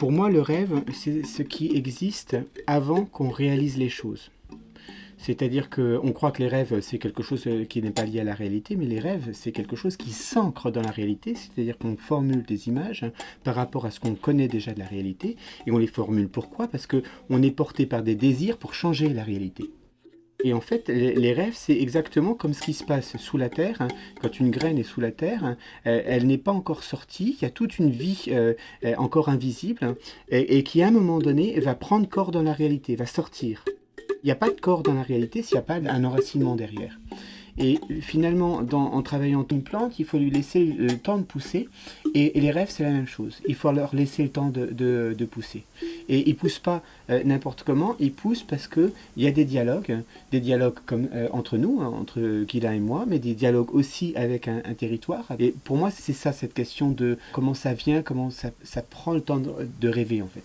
Pour moi, le rêve, c'est ce qui existe avant qu'on réalise les choses. C'est-à-dire qu'on croit que les rêves, c'est quelque chose qui n'est pas lié à la réalité, mais les rêves, c'est quelque chose qui s'ancre dans la réalité, c'est-à-dire qu'on formule des images par rapport à ce qu'on connaît déjà de la réalité, et on les formule pourquoi? Parce qu'on est porté par des désirs pour changer la réalité. Et en fait, les rêves, c'est exactement comme ce qui se passe sous la terre. Quand une graine est sous la terre, elle n'est pas encore sortie, il y a toute une vie encore invisible, et qui à un moment donné va prendre corps dans la réalité, va sortir. Il n'y a pas de corps dans la réalité s'il n'y a pas un enracinement derrière. Et finalement, en travaillant une plante, il faut lui laisser le temps de pousser. Et les rêves, c'est la même chose. Il faut leur laisser le temps de pousser. Et ils ne poussent pas n'importe comment, ils poussent parce qu'il y a des dialogues comme entre nous, entre Gila et moi, mais des dialogues aussi avec un territoire. Et pour moi, c'est ça, cette question de comment ça vient, comment ça prend le temps de rêver, en fait.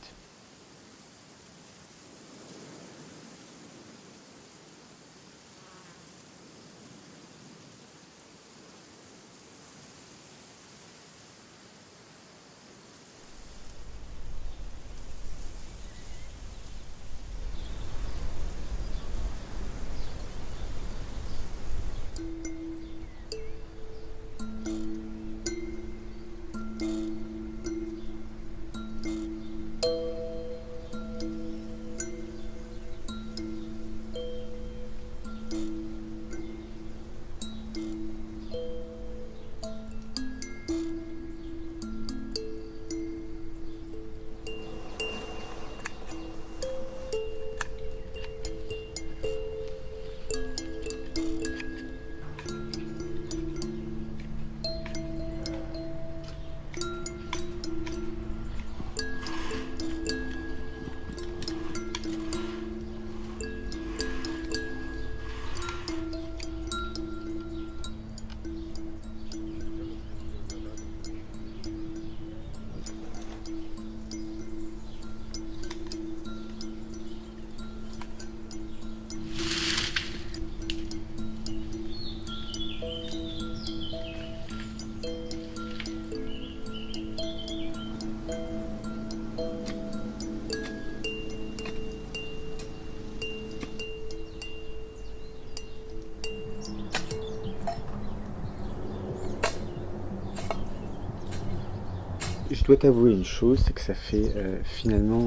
Je dois t'avouer une chose, c'est que ça fait finalement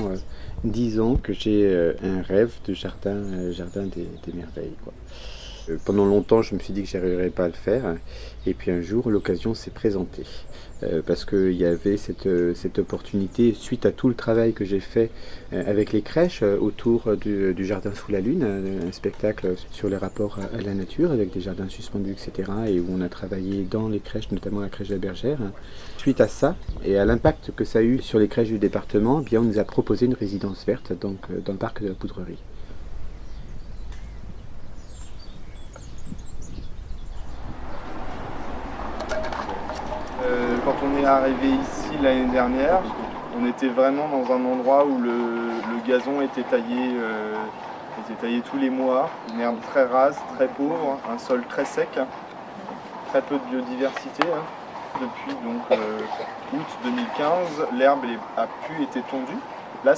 10 ans que j'ai un rêve de jardin des merveilles, quoi. Pendant longtemps, je me suis dit que j'arriverais pas à le faire, et puis un jour, l'occasion s'est présentée. Parce qu'il y avait cette opportunité, suite à tout le travail que j'ai fait avec les crèches autour du Jardin sous la Lune, un spectacle sur les rapports à la nature, avec des jardins suspendus, etc., et où on a travaillé dans les crèches, notamment la crèche de la Bergère. Suite à ça, et à l'impact que ça a eu sur les crèches du département, eh bien, on nous a proposé une résidence verte donc, dans le parc de la Poudrerie. Quand on est arrivé ici l'année dernière, on était vraiment dans un endroit où le gazon était taillé tous les mois, une herbe très rase, très pauvre, un sol très sec, très peu de biodiversité. Depuis donc août 2015, l'herbe a pu être tondue. Là,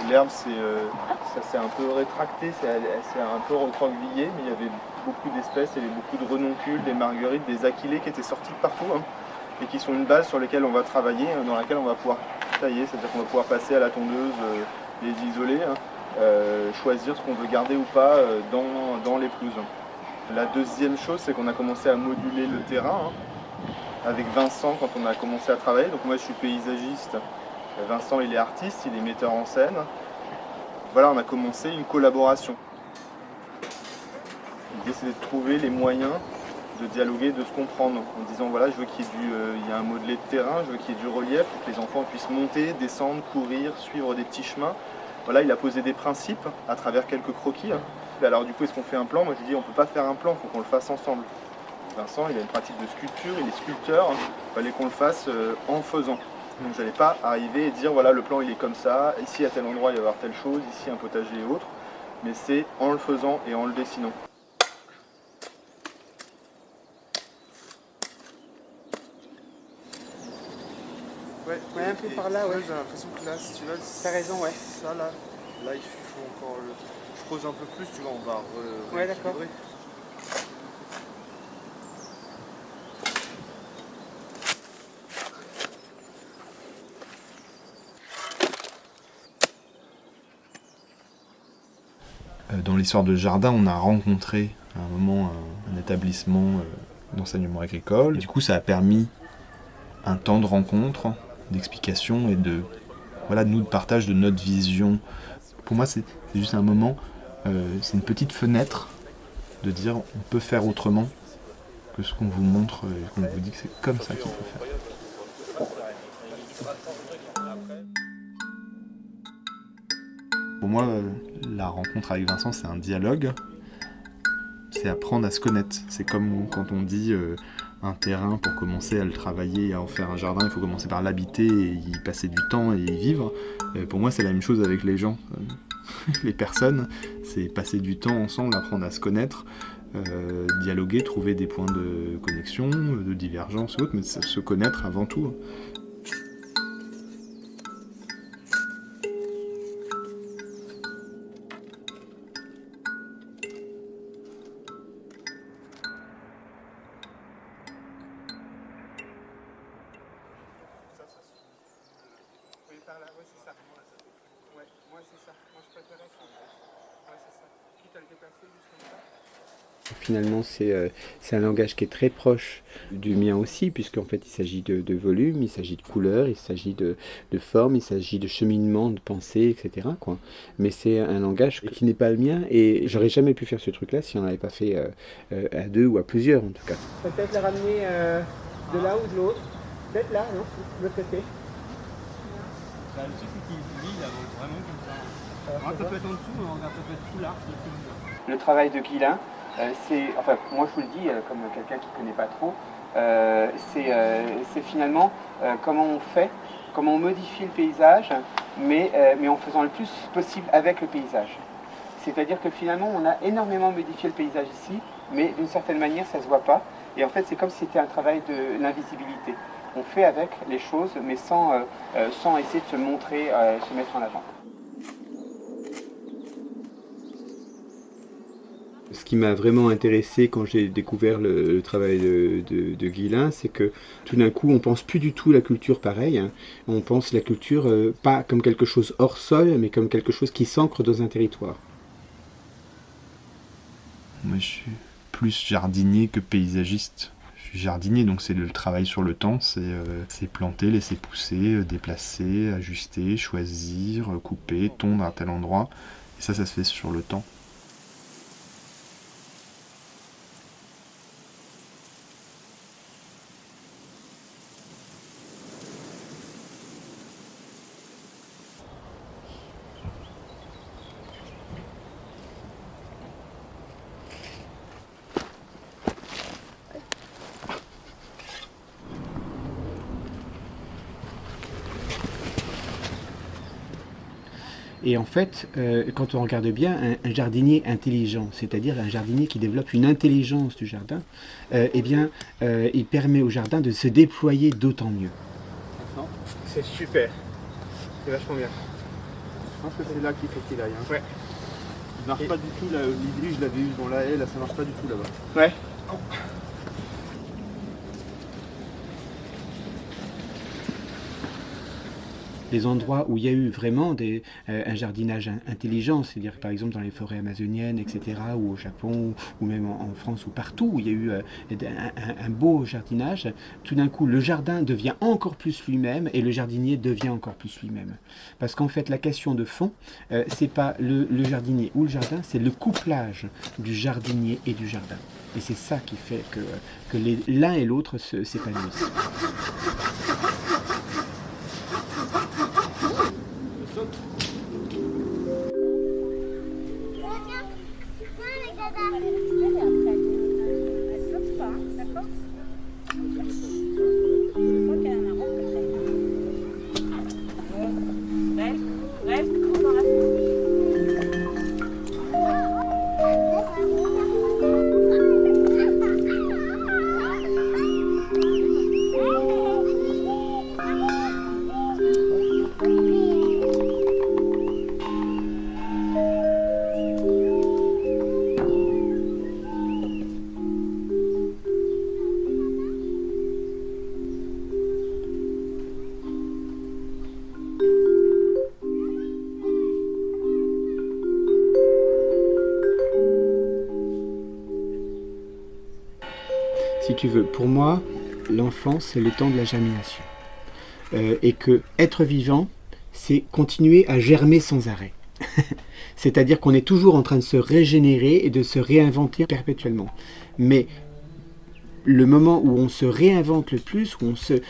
l'herbe ça s'est un peu rétracté, elle s'est un peu recroquevillée, mais il y avait beaucoup d'espèces, il y avait beaucoup de renoncules, des marguerites, des achillées qui étaient sortis de partout, et qui sont une base sur laquelle on va travailler, dans laquelle on va pouvoir tailler, c'est-à-dire qu'on va pouvoir passer à la tondeuse, les isoler, choisir ce qu'on veut garder ou pas dans les pelouses. La deuxième chose, c'est qu'on a commencé à moduler le terrain, avec Vincent quand on a commencé à travailler. Donc moi je suis paysagiste, Vincent il est artiste, il est metteur en scène. Voilà, on a commencé une collaboration. L'idée c'est de trouver les moyens de dialoguer, de se comprendre, en disant voilà, je veux qu'il y ait un modelé de terrain, je veux qu'il y ait du relief pour que les enfants puissent monter, descendre, courir, suivre des petits chemins. Voilà, il a posé des principes à travers quelques croquis. Alors du coup, est-ce qu'on fait un plan? Moi je dis on ne peut pas faire un plan, il faut qu'on le fasse ensemble. Vincent, il a une pratique de sculpture, il est sculpteur, il fallait qu'on le fasse en faisant. Donc j'allais pas arriver et dire voilà, le plan il est comme ça, ici à tel endroit il va y avoir telle chose, ici un potager et autre, mais c'est en le faisant et en le dessinant. Ouais, ouais. un peu par là, ouais. J'ai l'impression que là, si tu veux, T'as raison, ouais. ça là, il faut encore le. Je creuse un peu plus, tu vois, on va Ouais, d'accord. rééquilibrer. Dans l'histoire de jardin, on a rencontré à un moment un établissement d'enseignement agricole. Et du coup, ça a permis un temps de rencontre, d'explication et de nous de partage de notre vision. Pour moi, c'est juste un moment, c'est une petite fenêtre de dire on peut faire autrement que ce qu'on vous montre et qu'on vous dit que c'est comme ça qu'il faut faire. Pour moi, la rencontre avec Vincent, c'est un dialogue. C'est apprendre à se connaître. C'est comme quand on dit un terrain, pour commencer à le travailler, à en faire un jardin, il faut commencer par l'habiter et y passer du temps et y vivre. Pour moi, c'est la même chose avec les gens. Les personnes, c'est passer du temps ensemble, apprendre à se connaître, dialoguer, trouver des points de connexion, de divergence ou autre, mais se connaître avant tout. Finalement, c'est un langage qui est très proche du mien aussi, puisqu'en fait, il s'agit de volume, il s'agit de couleur, il s'agit de forme, il s'agit de cheminement, de pensée, etc., quoi. Mais c'est un langage qui n'est pas le mien, et j'aurais jamais pu faire ce truc-là si on n'avait pas fait à deux ou à plusieurs, en tout cas. Peut-être le ramener de là ou de l'autre. Peut-être là, non? De l'autre côté. Le truc, c'est qu'il il avance vraiment comme ça. Ça peut être en dessous, mais ça peut être sous l'arc. Le travail de Guillain, moi je vous le dis comme quelqu'un qui ne connaît pas trop, c'est finalement comment on modifie le paysage, mais en faisant le plus possible avec le paysage. C'est-à-dire que finalement on a énormément modifié le paysage ici, mais d'une certaine manière ça ne se voit pas. Et en fait c'est comme si c'était un travail de l'invisibilité. On fait avec les choses, mais sans essayer de se montrer, se mettre en avant. Ce qui m'a vraiment intéressé quand j'ai découvert le travail de Guillain, c'est que tout d'un coup, on pense plus du tout la culture pareil. Hein. On pense la culture pas comme quelque chose hors sol, mais comme quelque chose qui s'ancre dans un territoire. Moi, je suis plus jardinier que paysagiste. Je suis jardinier, donc c'est le travail sur le temps, c'est planter, laisser pousser, déplacer, ajuster, choisir, couper, tondre à tel endroit. Et ça se fait sur le temps. Et en fait, quand on regarde bien, un jardinier intelligent, c'est-à-dire un jardinier qui développe une intelligence du jardin, il permet au jardin de se déployer d'autant mieux. C'est super, c'est vachement bien. Je pense que c'est là qu'il faut qu'il aille. Hein. Ouais. Il marche pas du tout, l'idée je l'avais eu dans la haie, là ça marche pas du tout là-bas. Ouais. Les endroits où il y a eu vraiment un jardinage intelligent, c'est-à-dire par exemple dans les forêts amazoniennes, etc., ou au Japon, ou même en France, ou partout où il y a eu un beau jardinage, tout d'un coup le jardin devient encore plus lui-même et le jardinier devient encore plus lui-même. Parce qu'en fait la question de fond, c'est pas le jardinier ou le jardin, c'est le couplage du jardinier et du jardin. Et c'est ça qui fait que l'un et l'autre s'épanouissent. Si tu veux, pour moi, l'enfance, c'est le temps de la germination. Et que être vivant, c'est continuer à germer sans arrêt. C'est-à-dire qu'on est toujours en train de se régénérer et de se réinventer perpétuellement. Mais le moment où on se réinvente le plus, où on se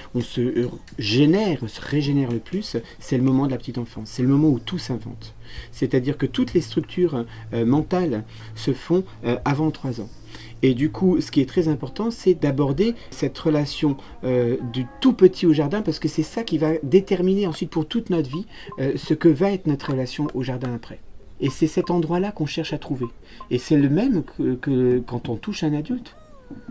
régénère le plus, c'est le moment de la petite enfance. C'est le moment où tout s'invente. C'est-à-dire que toutes les structures mentales se font avant 3 ans. Et du coup, ce qui est très important, c'est d'aborder cette relation du tout petit au jardin, parce que c'est ça qui va déterminer ensuite pour toute notre vie ce que va être notre relation au jardin après. Et c'est cet endroit-là qu'on cherche à trouver. Et c'est le même que quand on touche un adulte.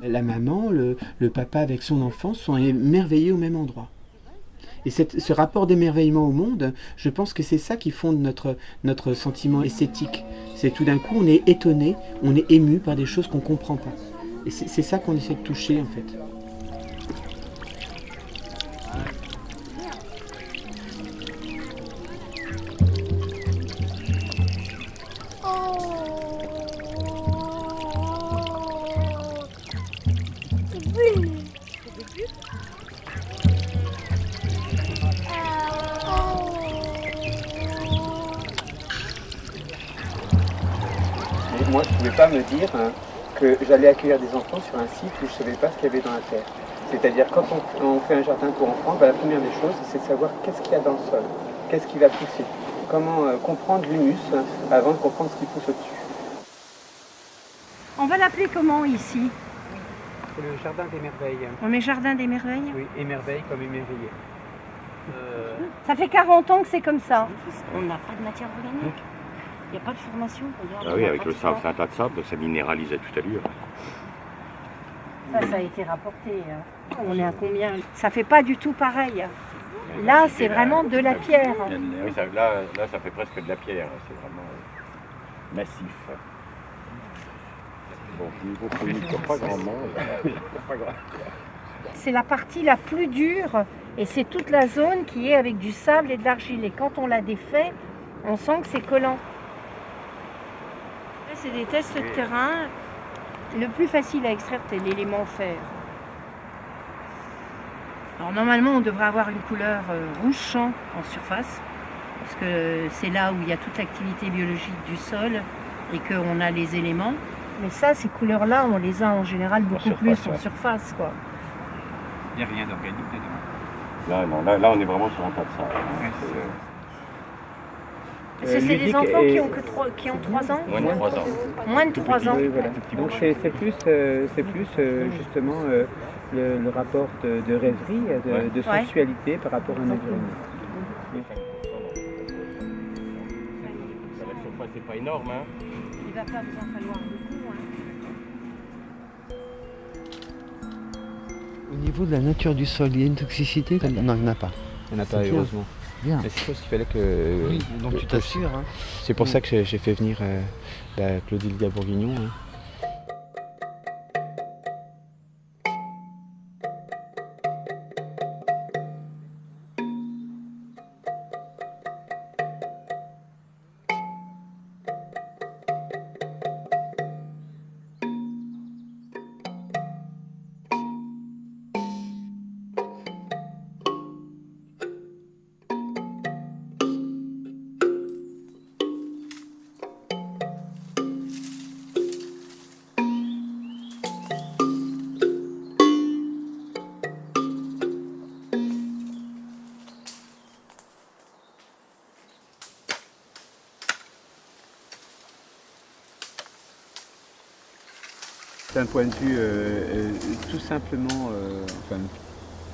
La maman, le papa avec son enfant sont émerveillés au même endroit. Et ce rapport d'émerveillement au monde, je pense que c'est ça qui fonde notre sentiment esthétique. C'est tout d'un coup, on est étonné, on est ému par des choses qu'on ne comprend pas. Et c'est ça qu'on essaie de toucher, en fait. Moi, je ne pouvais pas me dire que j'allais accueillir des enfants sur un site où je ne savais pas ce qu'il y avait dans la terre. C'est-à-dire, quand on fait un jardin pour enfants, la première des choses, c'est de savoir qu'est-ce qu'il y a dans le sol, qu'est-ce qui va pousser, comment comprendre l'humus avant de comprendre ce qui pousse au-dessus. On va l'appeler comment ici? C'est le jardin des merveilles. On met jardin des merveilles? Oui, émerveille comme émerveillé. Ça fait 40 ans que c'est comme ça. On n'a pas de matière organique. Il n'y a pas de formation. Ah oui, avec le sable, c'est un tas de sable, ça minéralisait tout à l'heure. Ça a été rapporté. On est à combien? Ça fait pas du tout pareil. Là, c'est vraiment de la pierre. Oui, là, ça fait presque de la pierre, c'est vraiment massif. Bon, niveau chimique, il n'y a pas grand monde. C'est la partie la plus dure et c'est toute la zone qui est avec du sable et de l'argile. Et quand on la défait, on sent que c'est collant. C'est des tests de terrain. Le plus facile à extraire, c'est l'élément fer. Alors normalement, on devrait avoir une couleur rouge champ en surface, parce que c'est là où il y a toute l'activité biologique du sol et qu'on a les éléments. Mais ça, ces couleurs-là, on les a en général beaucoup plus en surface, quoi. Il n'y a rien d'organique dedans. Là, non, là, on est vraiment sur un tas de sable. C'est des enfants qui ont 3 ans? Moins de 3 ans. Moins de 3 ans. Oui, voilà. Donc c'est plus justement le rapport de rêverie, de sensualité par rapport à un environnement. La surface n'est pas énorme, hein. Il va pas vous en falloir beaucoup. Au niveau de la nature du sol, il y a une toxicité? Non, il n'y en a pas. Il n'y en a pas, C'est heureusement. Bien. Mais c'est chose qu'il fallait que... Oui, donc tu t'assures. Hein. C'est pour ça que j'ai fait venir Clotilde Bourguignon. Hein. D'un point de vue tout simplement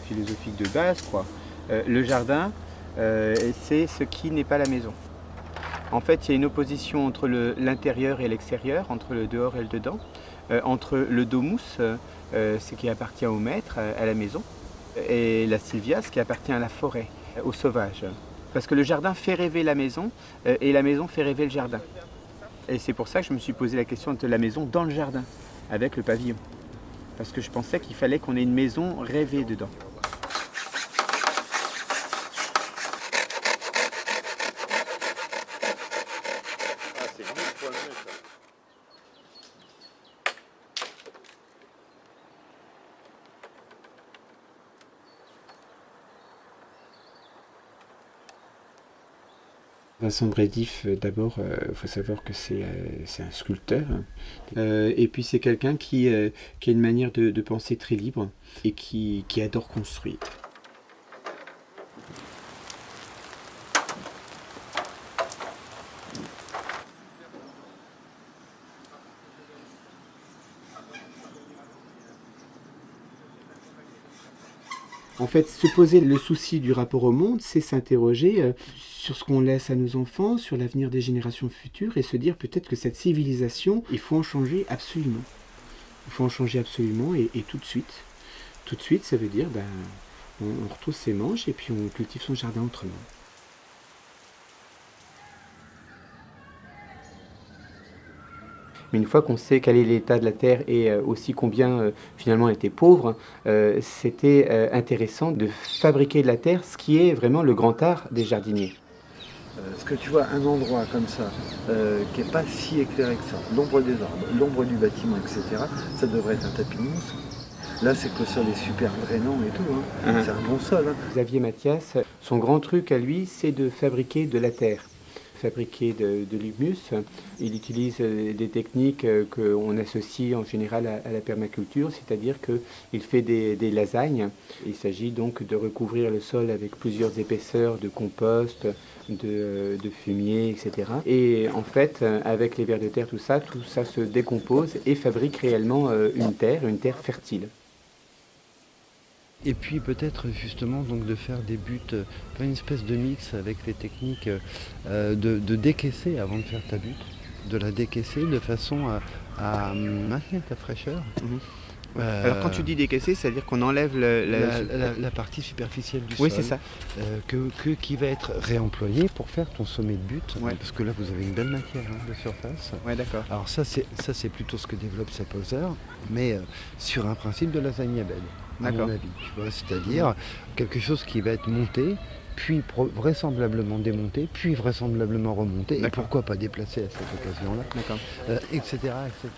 philosophique de base, quoi. Le jardin, c'est ce qui n'est pas la maison. En fait, il y a une opposition entre l'intérieur et l'extérieur, entre le dehors et le dedans, entre le domus, ce qui appartient au maître, à la maison, et la sylvia, ce qui appartient à la forêt, au sauvage. Parce que le jardin fait rêver la maison, et la maison fait rêver le jardin. Et c'est pour ça que je me suis posé la question de la maison dans le jardin, avec le pavillon. Parce que je pensais qu'il fallait qu'on ait une maison rêvée dedans. Vincent Brédif, d'abord, il faut savoir que c'est un sculpteur. Et puis c'est quelqu'un qui a une manière de penser très libre et qui adore construire. En fait, se poser le souci du rapport au monde, c'est s'interroger sur ce qu'on laisse à nos enfants, sur l'avenir des générations futures, et se dire peut-être que cette civilisation, il faut en changer absolument. Il faut en changer absolument, et tout de suite. Tout de suite, ça veut dire, on retrousse ses manches, et puis on cultive son jardin autrement. Mais une fois qu'on sait quel est l'état de la terre et aussi combien finalement elle était pauvre, c'était intéressant de fabriquer de la terre, ce qui est vraiment le grand art des jardiniers. Parce que tu vois, un endroit comme ça, qui n'est pas si éclairé que ça, l'ombre des arbres, l'ombre du bâtiment, etc., ça devrait être un tapis mousse. Là, c'est que le sol est super drainant et tout, hein. C'est un bon sol. Hein. Xavier Mathias, son grand truc à lui, c'est de fabriquer de la terre. Fabriquer de l'humus. Il utilise des techniques qu'on associe en général à la permaculture, c'est-à-dire qu'il fait des lasagnes. Il s'agit donc de recouvrir le sol avec plusieurs épaisseurs de compost, de fumier, etc. Et en fait, avec les vers de terre, tout ça se décompose et fabrique réellement une terre fertile. Et puis peut-être justement donc de faire des buts, une espèce de mix avec les techniques de décaisser avant de faire ta butte, de la décaisser de façon à maintenir ta fraîcheur. Alors quand tu dis décaisser, c'est-à-dire qu'on enlève la partie superficielle du sol. Oui, c'est ça. Qui va être réemployée pour faire ton sommet de butte. Ouais. Parce que là, vous avez une belle matière de surface. Ouais, d'accord. Alors ça, c'est plutôt ce que développe Sapposer, mais sur un principe de lasagne à belle, à mon avis. Tu vois, c'est-à-dire quelque chose qui va être monté, puis vraisemblablement démonté, puis vraisemblablement remonté, et pourquoi pas déplacé à cette occasion-là, etc., etc.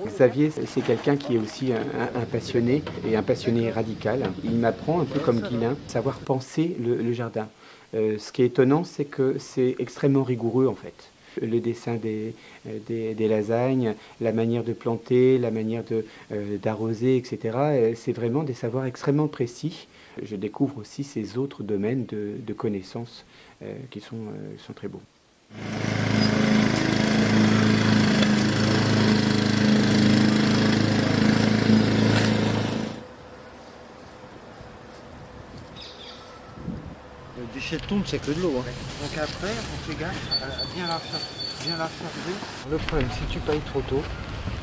Xavier, c'est quelqu'un qui est aussi un passionné, et un passionné radical. Il m'apprend, un peu comme Guilain, savoir penser le jardin. Ce qui est étonnant, c'est que c'est extrêmement rigoureux en fait. Le dessin des lasagnes, la manière de planter, la manière d'arroser, etc. C'est vraiment des savoirs extrêmement précis. Je découvre aussi ces autres domaines de connaissances qui sont très beaux. Du déchet de tombe, c'est que de l'eau. Hein. Donc après, on fait gaffe à bien la recharger. Le problème, si tu pailles trop tôt,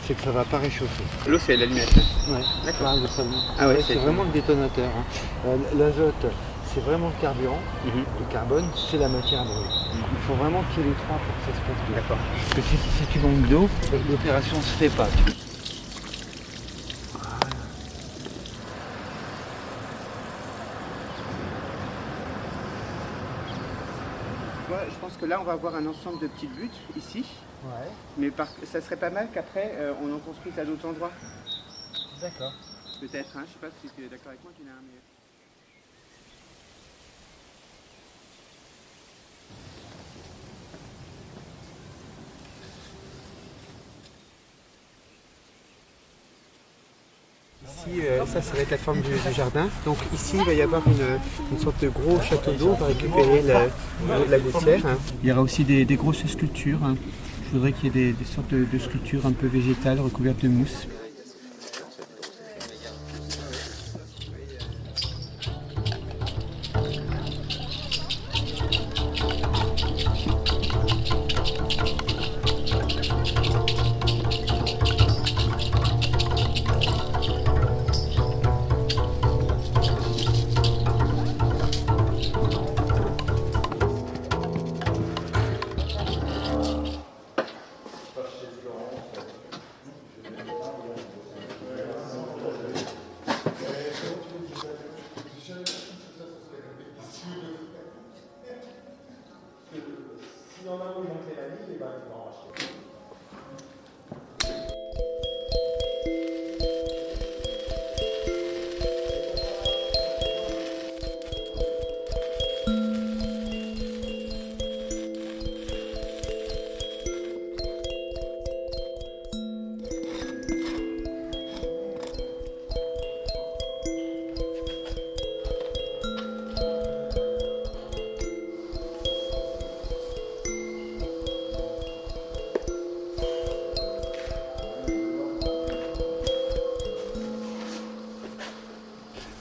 c'est que ça ne va pas réchauffer. L'eau, c'est l'allumette. Ouais, d'accord. Ah ouais, c'est vraiment le détonateur. Hein. L'azote, c'est vraiment le carburant. Le carbone, c'est la matière brûlée. Il faut vraiment qu'il y ait les trois pour que ça se passe bien. D'accord. Parce que si tu manques d'eau, l'opération ne se fait pas. Je pense que là, on va avoir un ensemble de petites buttes ici. Ouais. Mais ça serait pas mal qu'après, on en construise à d'autres endroits. D'accord. Peut-être, hein, je sais pas si tu es d'accord avec moi, Guilain, mais... Ici, ça va être la forme du jardin. Donc ici, il va y avoir une sorte de gros château d'eau. On va récupérer la gouttière. Hein. Il y aura aussi des grosses sculptures. Hein. Je voudrais qu'il y ait des sortes de sculptures un peu végétales recouvertes de mousse.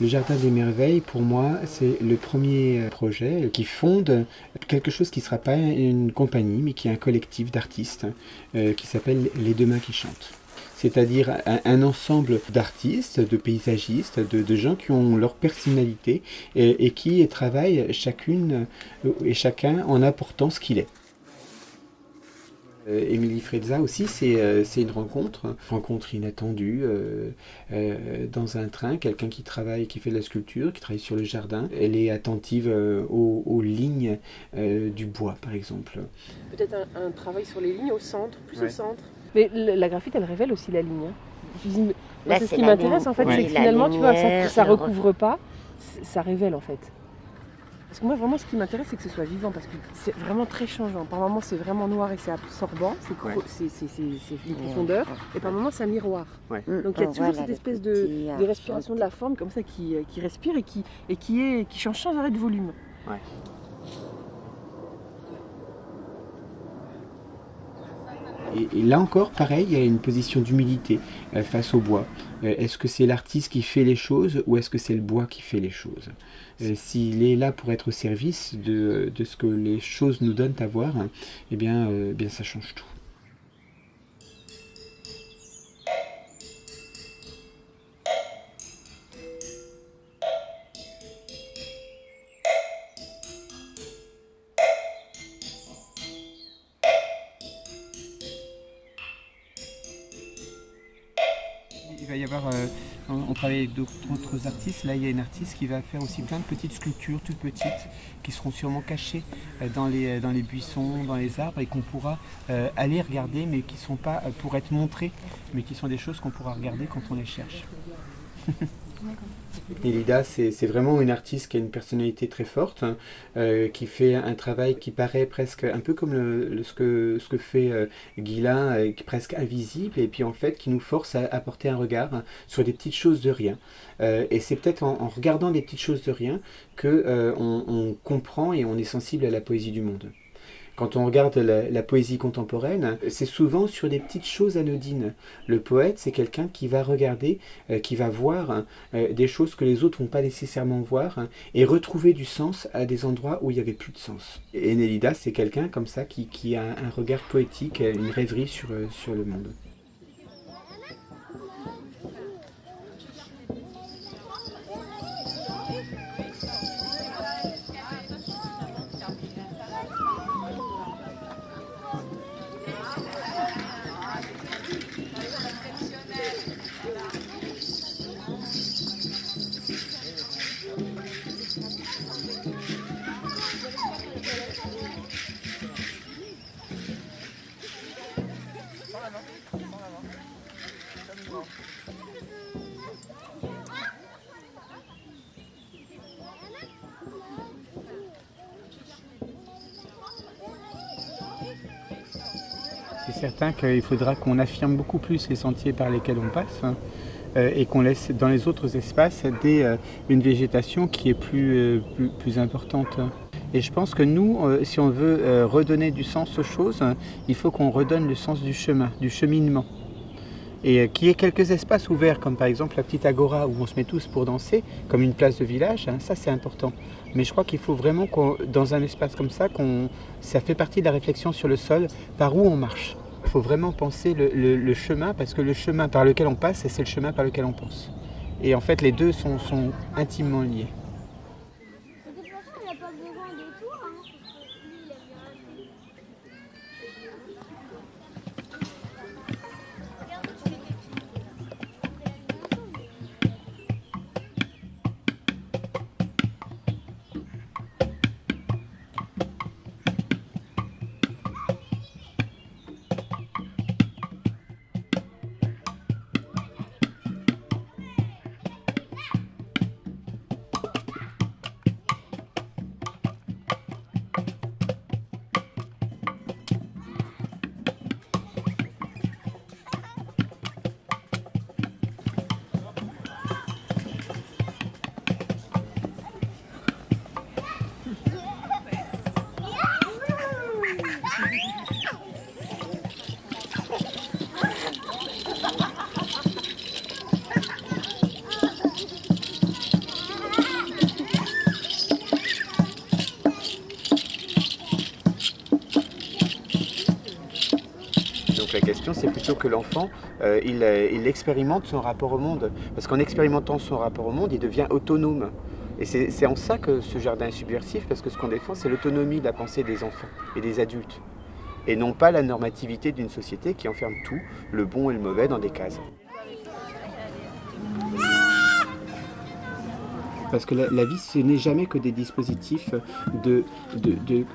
Le Jardin des Merveilles, pour moi, c'est le premier projet qui fonde quelque chose qui ne sera pas une compagnie, mais qui est un collectif d'artistes qui s'appelle Les Deux Mains qui chantent. C'est-à-dire un ensemble d'artistes, de paysagistes, de gens qui ont leur personnalité et qui travaillent chacune et chacun en apportant ce qu'il est. Émilie Frezza aussi, c'est une rencontre inattendue dans un train, quelqu'un qui travaille, qui fait de la sculpture, qui travaille sur le jardin. Elle est attentive aux lignes du bois, par exemple. Peut-être un travail sur les lignes au centre, plus au centre. Mais la graphite, elle révèle aussi la ligne. Là, c'est ce qui m'intéresse en fait, c'est que finalement, tu vois, ça recouvre pas, ça révèle en fait. Parce que moi, vraiment, ce qui m'intéresse, c'est que ce soit vivant, parce que c'est vraiment très changeant. Par moments, c'est vraiment noir et c'est absorbant, c'est une profondeur, et par moments, c'est un miroir. Ouais. Donc il y a toujours cette espèce de respiration de la forme comme ça qui respire et qui change sans arrêt de volume. Ouais. Et là encore, pareil, il y a une position d'humilité face au bois. Est-ce que c'est l'artiste qui fait les choses ou est-ce que c'est le bois qui fait les choses? S'il est là pour être au service de ce que les choses nous donnent à voir, eh bien ça change tout. Il va y avoir, on travaille avec d'autres artistes, là il y a une artiste qui va faire aussi plein de petites sculptures toutes petites qui seront sûrement cachées dans les buissons, dans les arbres et qu'on pourra aller regarder mais qui ne sont pas pour être montrées mais qui sont des choses qu'on pourra regarder quand on les cherche. Elida, c'est vraiment une artiste qui a une personnalité très forte, qui fait un travail qui paraît presque un peu comme ce que fait Guilain, presque invisible, et puis en fait qui nous force à porter un regard sur des petites choses de rien. Et c'est peut-être en regardant des petites choses de rien qu'on comprend et on est sensible à la poésie du monde. Quand on regarde la poésie contemporaine, c'est souvent sur des petites choses anodines. Le poète, c'est quelqu'un qui va regarder, qui va voir des choses que les autres ne vont pas nécessairement voir et retrouver du sens à des endroits où il n'y avait plus de sens. Et Nélida, c'est quelqu'un comme ça qui a un regard poétique, une rêverie sur le monde. C'est certain qu'il faudra qu'on affirme beaucoup plus les sentiers par lesquels on passe et qu'on laisse dans les autres espaces une végétation qui est plus importante. Et je pense que nous, si on veut redonner du sens aux choses, il faut qu'on redonne le sens du chemin, du cheminement. Et qu'il y ait quelques espaces ouverts, comme par exemple la petite agora où on se met tous pour danser, comme une place de village, ça c'est important. Mais je crois qu'il faut vraiment, dans un espace comme ça, ça fait partie de la réflexion sur le sol, par où on marche. Il faut vraiment penser le chemin, parce que le chemin par lequel on passe, c'est le chemin par lequel on pense. Et en fait, les deux sont intimement liés. Donc la question, c'est plutôt que l'enfant, il expérimente son rapport au monde. Parce qu'en expérimentant son rapport au monde, il devient autonome. Et c'est en ça que ce jardin est subversif, parce que ce qu'on défend, c'est l'autonomie de la pensée des enfants et des adultes. Et non pas la normativité d'une société qui enferme tout, le bon et le mauvais, dans des cases. Parce que la vie, ce n'est jamais que des dispositifs de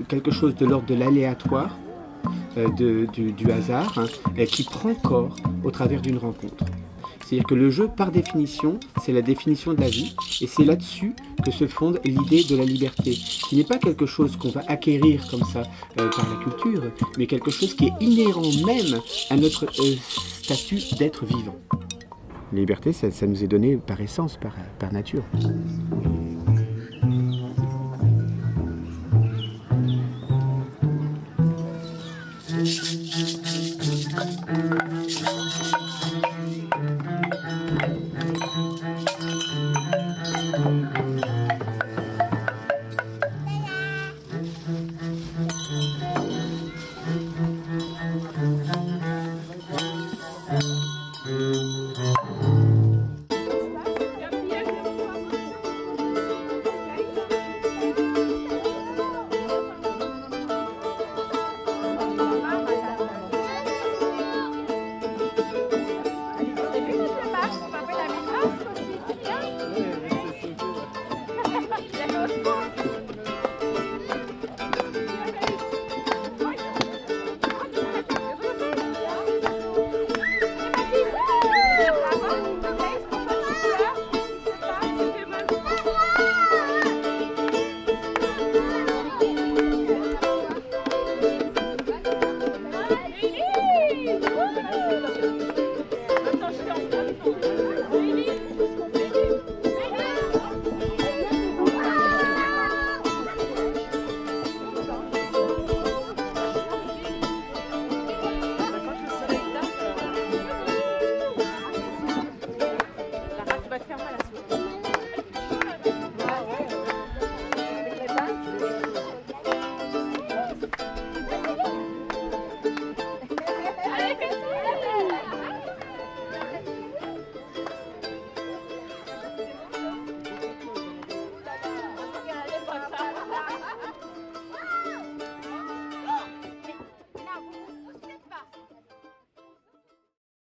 quelque chose de l'ordre de l'aléatoire, du hasard, qui prend corps au travers d'une rencontre. C'est-à-dire que le jeu, par définition, c'est la définition de la vie, et c'est là-dessus que se fonde l'idée de la liberté, qui n'est pas quelque chose qu'on va acquérir comme ça par la culture, mais quelque chose qui est inhérent même à notre statut d'être vivant. La liberté, ça nous est donné par essence, par nature.